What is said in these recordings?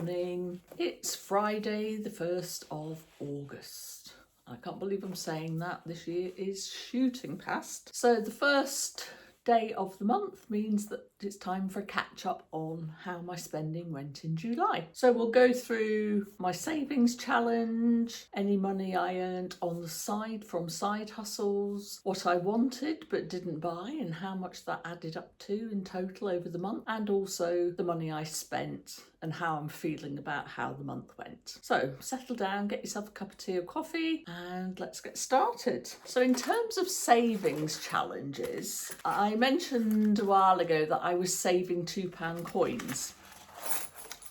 morning. It's Friday the 1st of August. I can't believe I'm saying that. This year is shooting past. So the first day of the month means that it's time for a catch up on how my spending went in July. So we'll go through my savings challenge, any money I earned on the side from side hustles, what I wanted but didn't buy and how much that added up to in total over the month, and also the money I spent and how I'm feeling about how the month went. So settle down, get yourself a cup of tea or coffee, and let's get started. So in terms of savings challenges, I mentioned a while ago that I was saving £2 coins,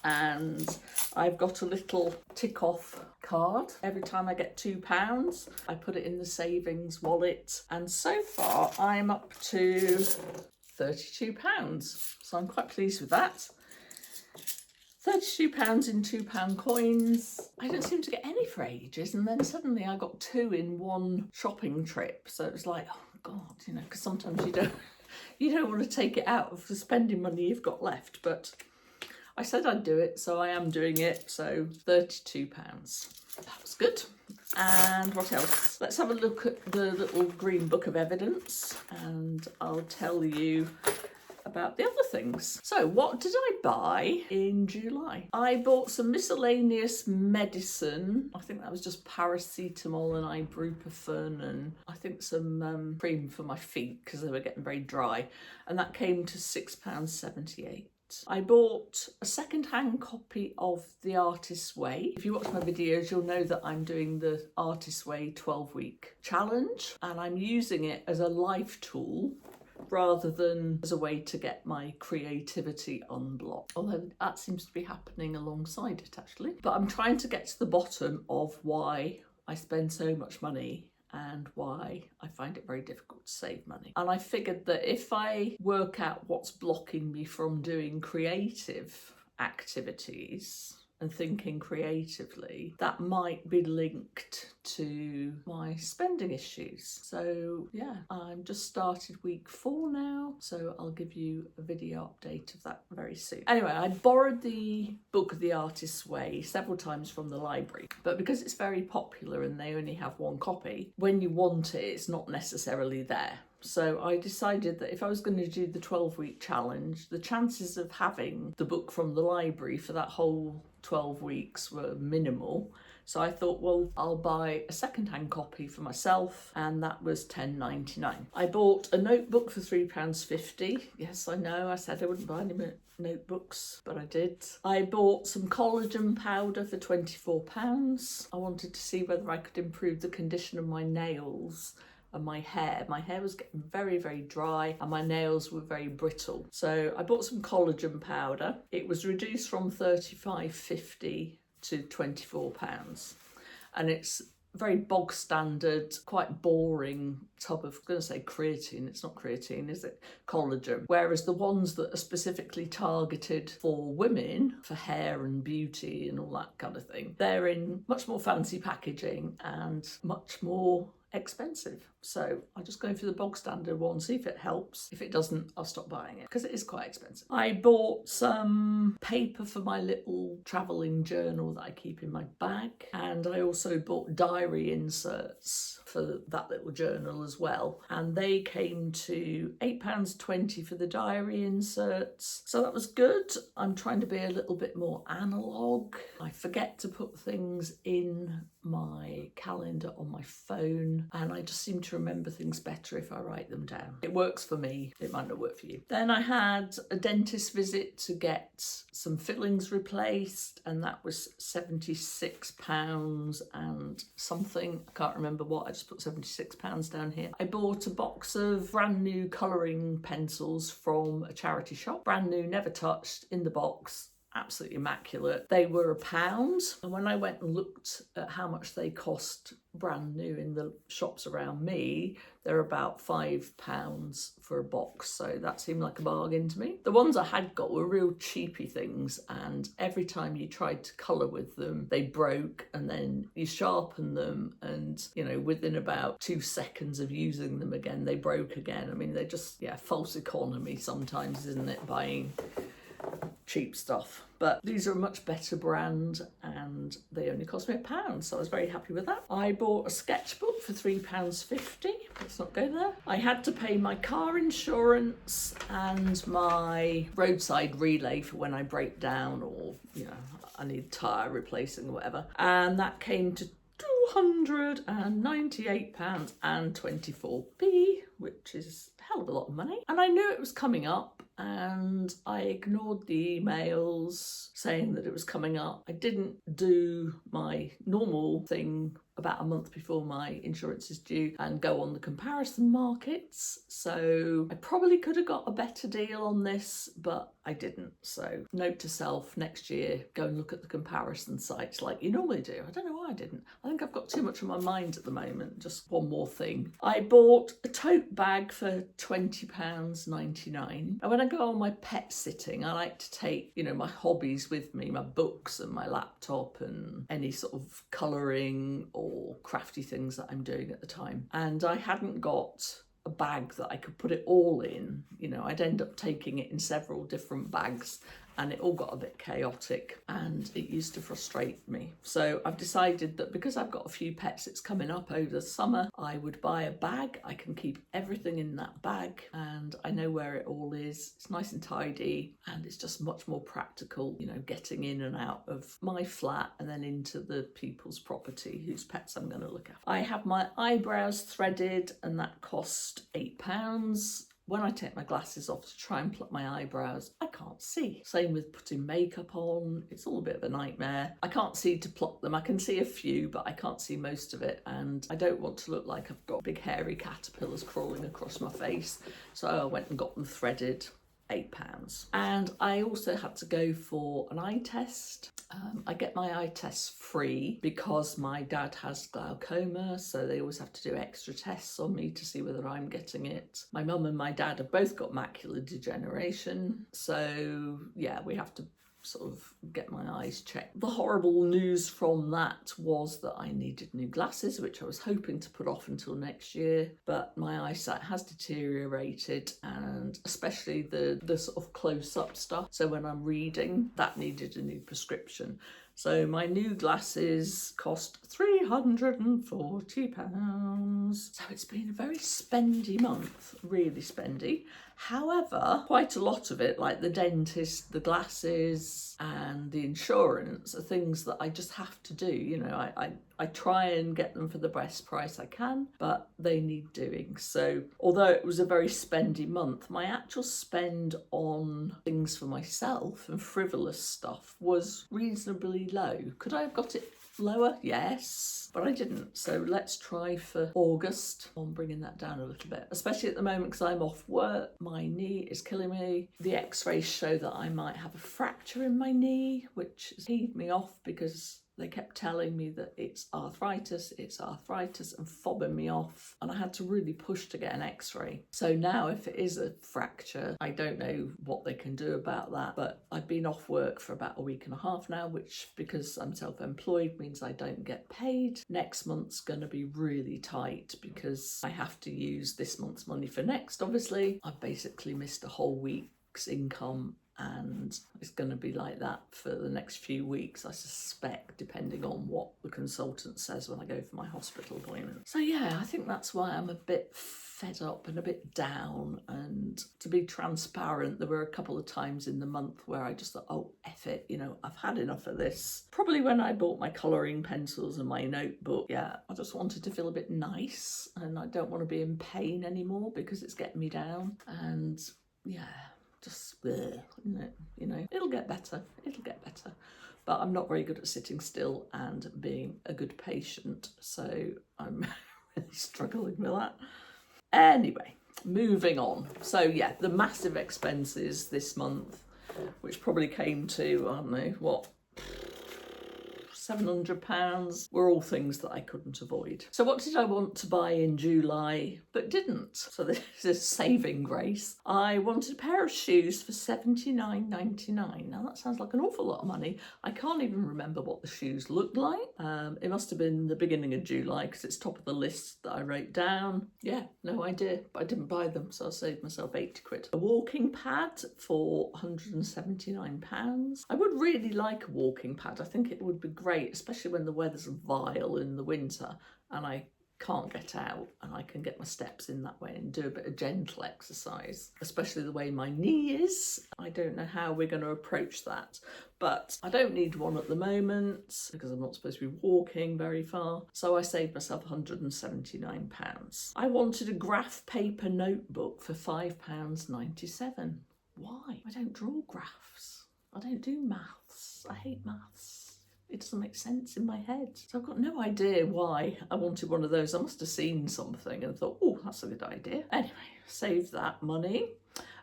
and I've got a little tick off card. Every time I get £2, I put it in the savings wallet, and so far I'm up to £32. So I'm quite pleased with that. £32 in £2 coins. I didn't seem to get any for ages, and then suddenly I got 2 in one shopping trip. So it was like, oh God, you know, because sometimes you don't want to take it out of the spending money you've got left. But I said I'd do it, so I am doing it. So £32. That was good. And what else? Let's have a look at the little green book of evidence, and I'll tell you about the other things. So what did I buy in July? I bought some miscellaneous medicine. I think that was just paracetamol and ibuprofen, and I think some cream for my feet because they were getting very dry, and that came to £6.78. I bought a second-hand copy of The Artist's Way. If you watch my videos, you'll know that I'm doing the Artist's Way 12-week challenge, and I'm using it as a life tool rather than as a way to get my creativity unblocked. Although that seems to be happening alongside it actually. But I'm trying to get to the bottom of why I spend so much money and why I find it very difficult to save money. And I figured that if I work out what's blocking me from doing creative activities and thinking creatively, that might be linked to my spending issues. So yeah, I'm just started week 4 now, so I'll give you a video update of that very soon. Anyway, I borrowed the book The Artist's Way several times from the library, but because it's very popular and they only have one copy, when you want it, it's not necessarily there. So I decided that if I was going to do the 12-week challenge, the chances of having the book from the library for that whole 12 weeks were minimal. So I thought, well, I'll buy a second-hand copy for myself, and that was £10.99. I bought a notebook for £3.50. Yes, I know, I said I wouldn't buy any notebooks, but I did. I bought some collagen powder for £24. I wanted to see whether I could improve the condition of my nails and my hair. My hair was getting very, very dry and my nails were very brittle. So I bought some collagen powder. It was reduced from £35.50 to £24. And it's very bog standard, quite boring tub of, I'm going to say creatine, it's not creatine, is it? Collagen. Whereas the ones that are specifically targeted for women, for hair and beauty and all that kind of thing, they're in much more fancy packaging and much more expensive. So I'm just going for the bog standard one, see if it helps. If it doesn't, I'll stop buying it because it is quite expensive. I bought some paper for my little travelling journal that I keep in my bag, and I also bought diary inserts for that little journal as well, and they came to £8.20 for the diary inserts, so that was good. I'm trying to be a little bit more analogue. I forget to put things in my calendar on my phone, and I just seem to remember things better if I write them down. It works for me, it might not work for you. Then I had a dentist visit to get some fillings replaced, and that was £76 and something. I can't remember what, I just put £76 down here. I bought a box of brand new colouring pencils from a charity shop. Brand new, never touched, in the box. Absolutely immaculate. They were £1, and when I went and looked at how much they cost brand new in the shops around me, they're about £5 for a box, so that seemed like a bargain to me. The ones I had got were real cheapy things, and every time you tried to colour with them, they broke, and then you sharpen them, and you know, within about 2 seconds of using them again, they broke again. I mean, they're just, yeah, false economy sometimes, isn't it, buying cheap stuff. But these are a much better brand and they only cost me £1, so I was very happy with that. I bought a sketchbook for £3.50. Let's not go there. I had to pay my car insurance and my roadside relay for when I break down or, you know, I need tyre replacing or whatever. And that came to £298.24p, which is a hell of a lot of money. And I knew it was coming up and I ignored the emails saying that it was coming up. I didn't do my normal thing about a month before my insurance is due and go on the comparison markets. So I probably could have got a better deal on this, but I didn't. So note to self, next year, go and look at the comparison sites like you normally do. I don't know why I didn't. I think I've got too much on my mind at the moment. Just one more thing. I bought a tote bag for £20.99. And when I go on my pet sitting, I like to take, you know, my hobbies with me, my books and my laptop and any sort of colouring or crafty things that I'm doing at the time. And I hadn't got a bag that I could put it all in. You know, I'd end up taking it in several different bags and it all got a bit chaotic and it used to frustrate me. So I've decided that because I've got a few pets that's coming up over the summer, I would buy a bag. I can keep everything in that bag and I know where it all is. It's nice and tidy and it's just much more practical, you know, getting in and out of my flat and then into the people's property whose pets I'm going to look after. I have my eyebrows threaded and that cost £8. When I take my glasses off to try and pluck my eyebrows, I can't see. Same with putting makeup on. It's all a bit of a nightmare. I can't see to pluck them. I can see a few, but I can't see most of it. And I don't want to look like I've got big hairy caterpillars crawling across my face. So I went and got them threaded. £8. And I also had to go for an eye test. I get my eye tests free because my dad has glaucoma, so they always have to do extra tests on me to see whether I'm getting it. My mum and my dad have both got macular degeneration, so yeah, we have to sort of get my eyes checked. The horrible news from that was that I needed new glasses, which I was hoping to put off until next year, but my eyesight has deteriorated, and especially the sort of close-up stuff. So when I'm reading, that needed a new prescription. So my new glasses cost £340. So it's been a very spendy month, really spendy. However, quite a lot of it, like the dentist, the glasses and the insurance, are things that I just have to do. You know, I try and get them for the best price I can, but they need doing. So although it was a very spendy month, my actual spend on things for myself and frivolous stuff was reasonably low. Could I have got it lower? Yes, but I didn't. So let's try for August on bringing that down a little bit, especially at the moment because I'm off work. My knee is killing me. The x-rays show that I might have a fracture in my knee, which has peed me off because they kept telling me that it's arthritis, and fobbing me off. And I had to really push to get an x-ray. So now if it is a fracture, I don't know what they can do about that. But I've been off work for about a week and a half now, which, because I'm self-employed, means I don't get paid. Next month's going to be really tight because I have to use this month's money for next, obviously. I've basically missed a whole week's income, and it's going to be like that for the next few weeks, I suspect, depending on what the consultant says when I go for my hospital appointment. So yeah, I think that's why I'm a bit fed up and a bit down. And to be transparent, there were a couple of times in the month where I just thought, oh, F it, you know, I've had enough of this. Probably when I bought my colouring pencils and my notebook. Yeah, I just wanted to feel a bit nice and I don't want to be in pain anymore because it's getting me down. And yeah, just bleh, isn't it? You know, it'll get better. But I'm not very good at sitting still and being a good patient, so I'm really struggling with that. Anyway, moving on. So yeah, the massive expenses this month, which probably came to, I don't know, what, £700 were all things that I couldn't avoid. So what did I want to buy in July but didn't? So this is saving grace. I wanted a pair of shoes for £79.99. Now that sounds like an awful lot of money. I can't even remember what the shoes looked like. It must have been the beginning of July because it's top of the list that I wrote down. Yeah, no idea, but I didn't buy them, so I saved myself 80 quid. A walking pad for £179. I would really like a walking pad. I think it would be great, especially when the weather's vile in the winter and I can't get out, and I can get my steps in that way and do a bit of gentle exercise, especially the way my knee is. I don't know how we're going to approach that, but I don't need one at the moment because I'm not supposed to be walking very far, so I saved myself £179. I wanted a graph paper notebook for £5.97. Why? I don't draw graphs. I don't do maths. I hate maths. It doesn't make sense in my head. So I've got no idea why I wanted one of those. I must have seen something and thought, oh, that's a good idea. Anyway, saved that money.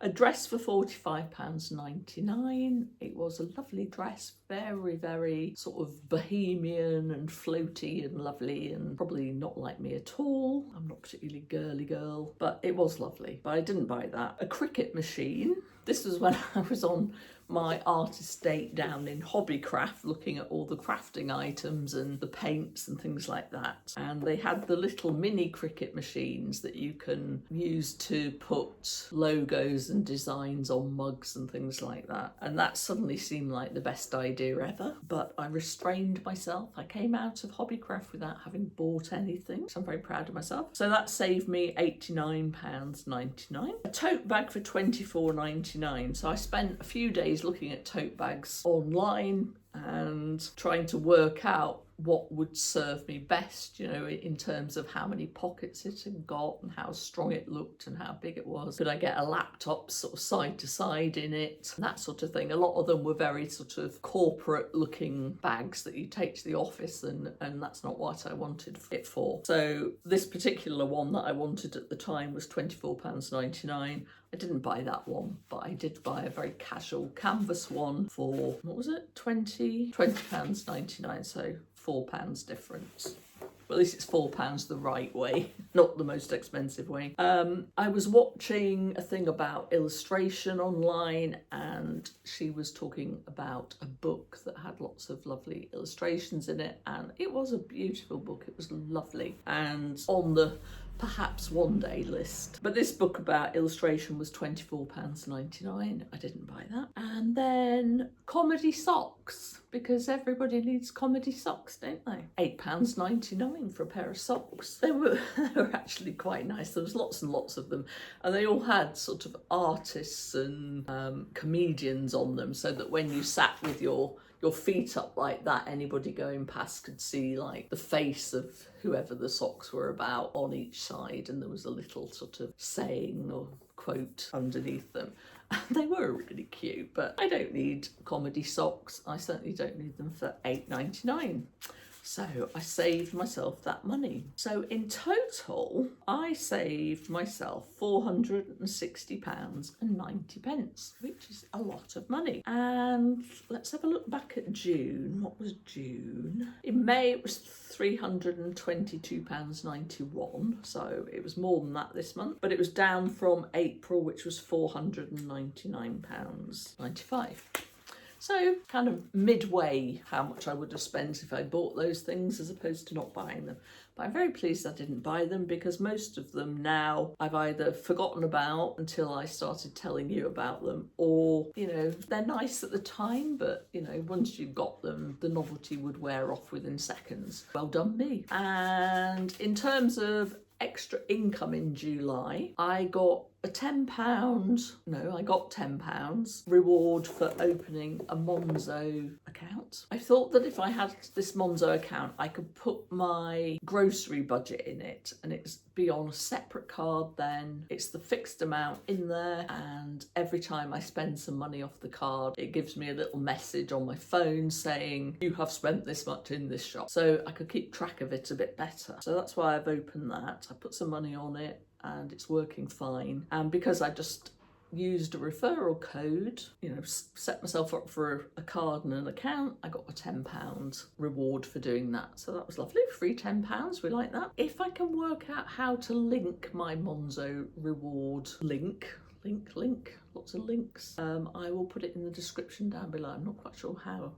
A dress for £45.99. It was a lovely dress, very, very sort of bohemian and floaty and lovely, and probably not like me at all. I'm not particularly girly girl, but it was lovely. But I didn't buy that. A cricket machine. This was when I was on my artist date down in Hobbycraft, looking at all the crafting items and the paints and things like that. And they had the little mini cricket machines that you can use to put logos and designs on mugs and things like that. And that suddenly seemed like the best idea ever. But I restrained myself. I came out of Hobbycraft without having bought anything. So I'm very proud of myself. So that saved me £89.99. A tote bag for £24.99. So I spent a few days looking at tote bags online and trying to work out what would serve me best, you know, in terms of how many pockets it had got and how strong it looked and how big it was. Could I get a laptop sort of side to side in it? That sort of thing. A lot of them were very sort of corporate looking bags that you take to the office, and that's not what I wanted it for. So this particular one that I wanted at the time was £24.99. I didn't buy that one, but I did buy a very casual canvas one for, what was it, £20.99, so £4 difference. Well, at least it's £4 the right way, not the most expensive way. I was watching a thing about illustration online, and she was talking about a book that had lots of lovely illustrations in it, and it was a beautiful book. It was lovely and on the perhaps one day list. But this book about illustration was £24.99. I didn't buy that. And then comedy socks, because everybody needs comedy socks, don't they? £8.99 for a pair of socks. They were actually quite nice. There was lots and lots of them, and they all had sort of artists and comedians on them, so that when you sat with your feet up like that, anybody going past could see like the face of whoever the socks were about on each side, and there was a little sort of saying or quote underneath them. And they were really cute, but I don't need comedy socks. I certainly don't need them for £8.99. So I saved myself that money. So in total, I saved myself £460.90, which is a lot of money. And let's have a look back at June. What was June? In May, it was £322.91. So it was more than that this month, but it was down from April, which was £499.95. So kind of midway how much I would have spent if I bought those things as opposed to not buying them. But I'm very pleased I didn't buy them, because most of them now I've either forgotten about until I started telling you about them, or, you know, they're nice at the time, but, you know, once you got them, the novelty would wear off within seconds. Well done me. And in terms of extra income in July, I got £10 reward for opening a Monzo account. I thought that if I had this Monzo account, I could put my grocery budget in it, and it's be on a separate card then. It's the fixed amount in there, and every time I spend some money off the card, it gives me a little message on my phone saying, you have spent this much in this shop. So I could keep track of it a bit better. So that's why I've opened that. I put some money on it, and it's working fine. And because I just used a referral code, you know, set myself up for a card and an account, I got a £10 reward for doing that. So that was lovely, free £10, we like that. If I can work out how to link my Monzo reward link, lots of links, I will put it in the description down below. I'm not quite sure how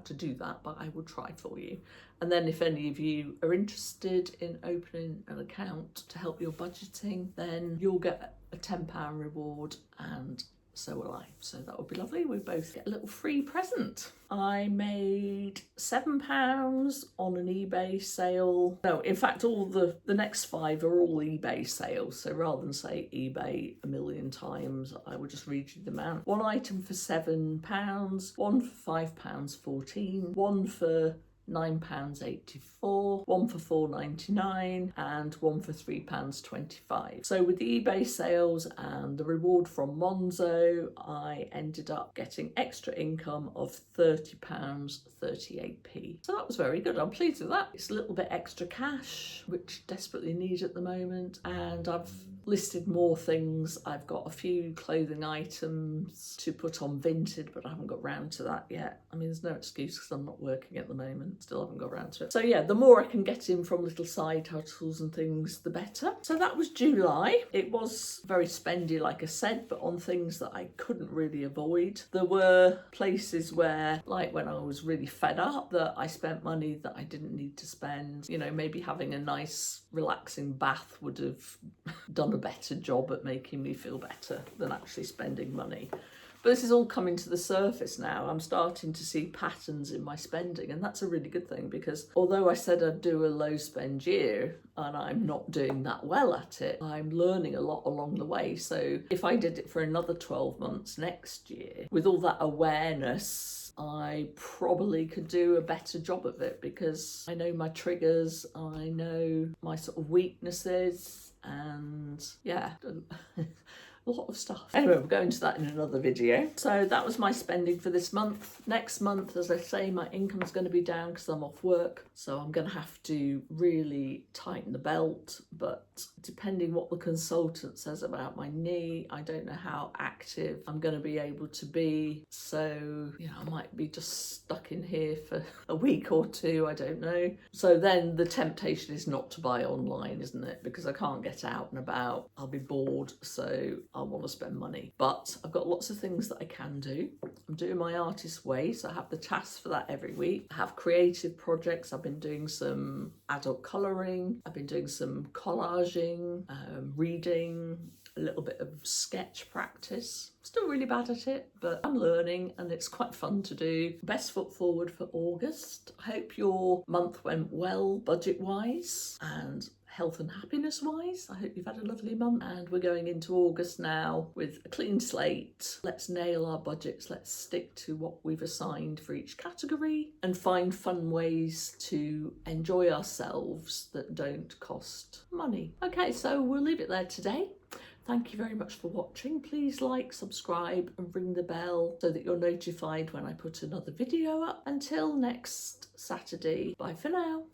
to do that, but I will try for you. And then if any of you are interested in opening an account to help your budgeting, then you'll get a £10 reward, and so will I. So that would be lovely. We both get a little free present. I made £7 on an eBay sale. No, in fact, all the next 5 are all eBay sales. So rather than say eBay a million times, I will just read you the amount. One item for £7, one for £5.14, one for £9.84, one for £4.99, and one for £3.25. So with the eBay sales and the reward from Monzo, I ended up getting extra income of £30.38p. So that was very good. I'm pleased with that. It's a little bit extra cash, which desperately need at the moment, and I've listed more things. I've got a few clothing items to put on Vinted, but I haven't got round to that yet. I mean, there's no excuse because I'm not working at the moment. Still haven't got around to it. So yeah, the more I can get in from little side hustles and things, the better. So that was July. It was very spendy, like I said, but on things that I couldn't really avoid. There were places where, like when I was really fed up, that I spent money that I didn't need to spend. You know, maybe having a nice relaxing bath would have done a better job at making me feel better than actually spending money. But this is all coming to the surface now. I'm starting to see patterns in my spending, and that's a really good thing, because although I said I'd do a low spend year and I'm not doing that well at it, I'm learning a lot along the way. So if I did it for another 12 months next year, with all that awareness, I probably could do a better job of it, because I know my triggers, I know my sort of weaknesses, and yeah. A lot of stuff. Anyway, we'll go into that in another video. So that was my spending for this month. Next month, as I say, my income's going to be down because I'm off work. So I'm going to have to really tighten the belt. But depending what the consultant says about my knee, I don't know how active I'm going to be able to be. So, you know, I might be just stuck in here for a week or two. I don't know. So then the temptation is not to buy online, isn't it? Because I can't get out and about. I'll be bored. So I want to spend money, but I've got lots of things that I can do. I'm doing my artist way, so I have the tasks for that every week. I have creative projects. I've been doing some adult colouring, I've been doing some collaging, reading, a little bit of sketch practice. Still really bad at it, but I'm learning and it's quite fun to do. Best foot forward for August. I hope your month went well budget-wise and health and happiness wise. I hope you've had a lovely month, and we're going into August now with a clean slate. Let's nail our budgets. Let's stick to what we've assigned for each category and find fun ways to enjoy ourselves that don't cost money. Okay, so we'll leave it there today. Thank you very much for watching. Please like, subscribe and ring the bell so that you're notified when I put another video up. Until next Saturday, bye for now.